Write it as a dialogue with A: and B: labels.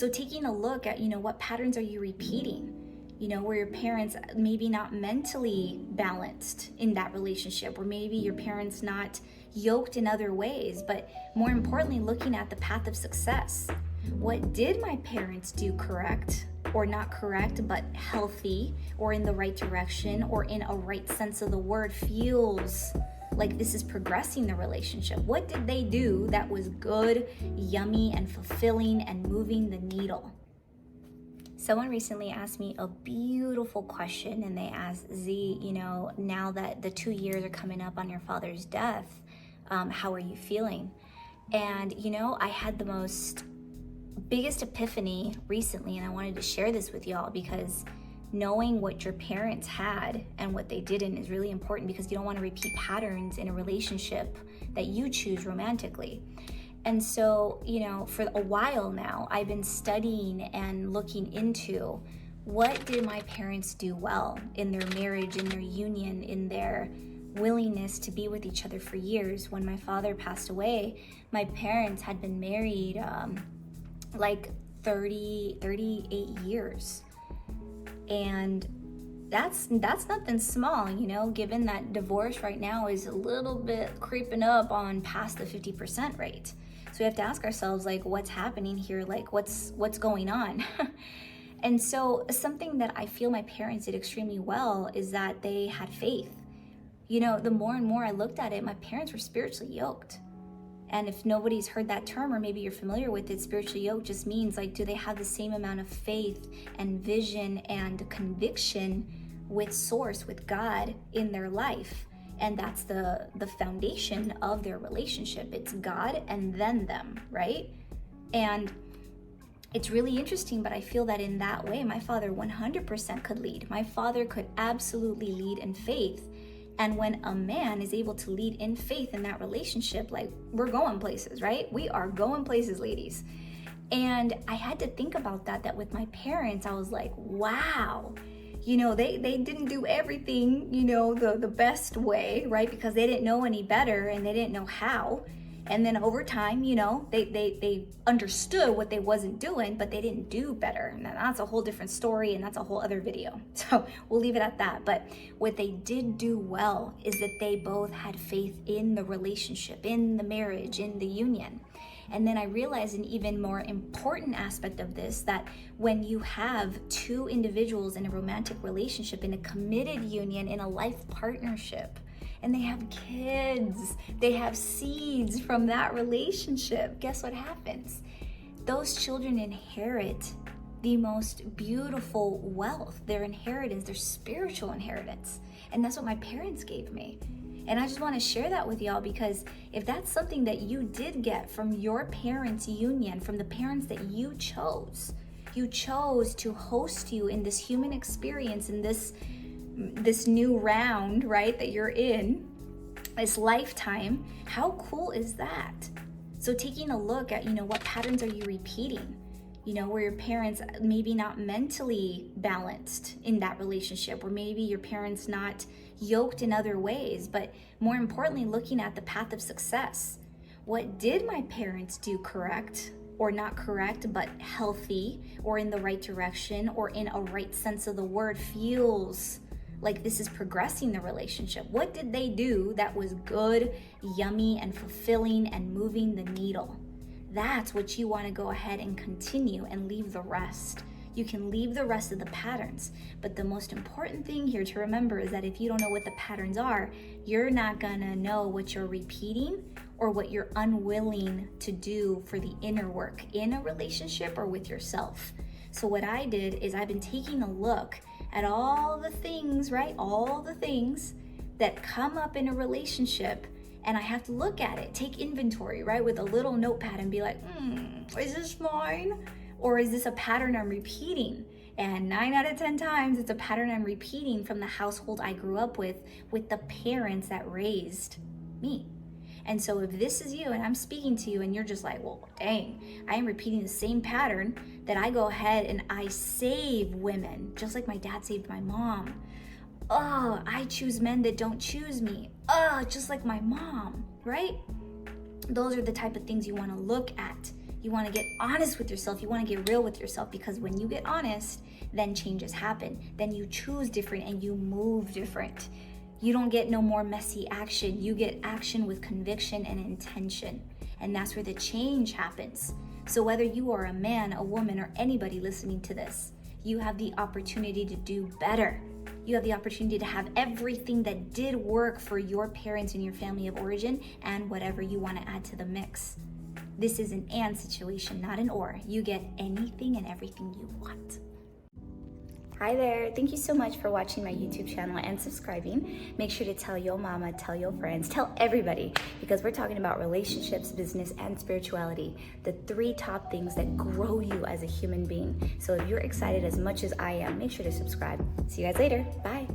A: So taking a look at, what patterns are you repeating? Where your parents maybe not mentally balanced in that relationship, or maybe your parents not yoked in other ways, but more importantly, looking at the path of success. What did my parents do correct, or not correct, but healthy, or in the right direction, or in a right sense of the word, feels like this is progressing the relationship? What did they do that was good, yummy, and fulfilling and moving the needle? Someone recently asked me a beautiful question, and they asked, Z, now that the 2 years are coming up on your father's death, how are you feeling? And, I had the biggest epiphany recently, and I wanted to share this with y'all because knowing what your parents had and what they didn't is really important, because you don't want to repeat patterns in a relationship that you choose romantically. And so, for a while now, I've been studying and looking into what did my parents do well in their marriage, in their union, in their willingness to be with each other for years. When my father passed away, my parents had been married like 38 years. And that's nothing small, given that divorce right now is a little bit creeping up on past the 50% rate. So we have to ask ourselves, what's happening here? What's going on? And so something that I feel my parents did extremely well is that they had faith. The more and more I looked at it, my parents were spiritually yoked. And if nobody's heard that term, or maybe you're familiar with it, spiritually yoked just means do they have the same amount of faith and vision and conviction with source, with God in their life? And that's the foundation of their relationship. It's God and then them, right? And it's really interesting, but I feel that in that way, my father 100% could lead. My father could absolutely lead in faith. And when a man is able to lead in faith in that relationship, we're going places, right? We are going places, ladies. And I had to think about that with my parents. I was like, wow, they didn't do everything, the best way, right? Because they didn't know any better and they didn't know how. And then over time, they understood what they wasn't doing, but they didn't do better. And that's a whole different story, and that's a whole other video. So we'll leave it at that. But what they did do well is that they both had faith in the relationship, in the marriage, in the union. And then I realized an even more important aspect of this, that when you have two individuals in a romantic relationship, in a committed union, in a life partnership, and they have kids, they have seeds from that relationship, guess what happens? Those children inherit the most beautiful wealth, their inheritance, their spiritual inheritance. And that's what my parents gave me. And I just want to share that with y'all, because if that's something that you did get from your parents' union, from the parents that you chose to host you in this human experience, in this new round, right, that you're in, this lifetime, how cool is that? So taking a look at, what patterns are you repeating? Where your parents maybe not mentally balanced in that relationship, or maybe your parents not yoked in other ways, but more importantly, looking at the path of success. What did my parents do correct, or not correct, but healthy, or in the right direction, or in a right sense of the word, feels like this is progressing the relationship? What did they do that was good, yummy, and fulfilling and moving the needle? That's what you want to go ahead and continue, and leave the rest. You can leave the rest of the patterns, but the most important thing here to remember is that if you don't know what the patterns are, you're not gonna know what you're repeating or what you're unwilling to do for the inner work in a relationship or with yourself. So what I did is I've been taking a look at all the things, right? All the things that come up in a relationship, and I have to look at it, take inventory, right? With a little notepad, and be like, is this mine? Or is this a pattern I'm repeating? And 9 out of 10 times, it's a pattern I'm repeating from the household I grew up with the parents that raised me. And so if this is you and I'm speaking to you and you're just like, well, dang, I am repeating the same pattern, that I go ahead and I save women, just like my dad saved my mom. Oh, I choose men that don't choose me. Oh, just like my mom, right? Those are the type of things you want to look at You want to get honest with yourself. You want to get real with yourself, because when you get honest, then changes happen. Then you choose different and you move different. You don't get no more messy action. You get action with conviction and intention. And that's where the change happens. So whether you are a man, a woman, or anybody listening to this, you have the opportunity to do better. You have the opportunity to have everything that did work for your parents and your family of origin, and whatever you want to add to the mix. This is an and situation, not an or. You get anything and everything you want. Hi there. Thank you so much for watching my YouTube channel and subscribing. Make sure to tell your mama, tell your friends, tell everybody, because we're talking about relationships, business, and spirituality, the 3 top things that grow you as a human being. So if you're excited as much as I am, make sure to subscribe. See you guys later. Bye.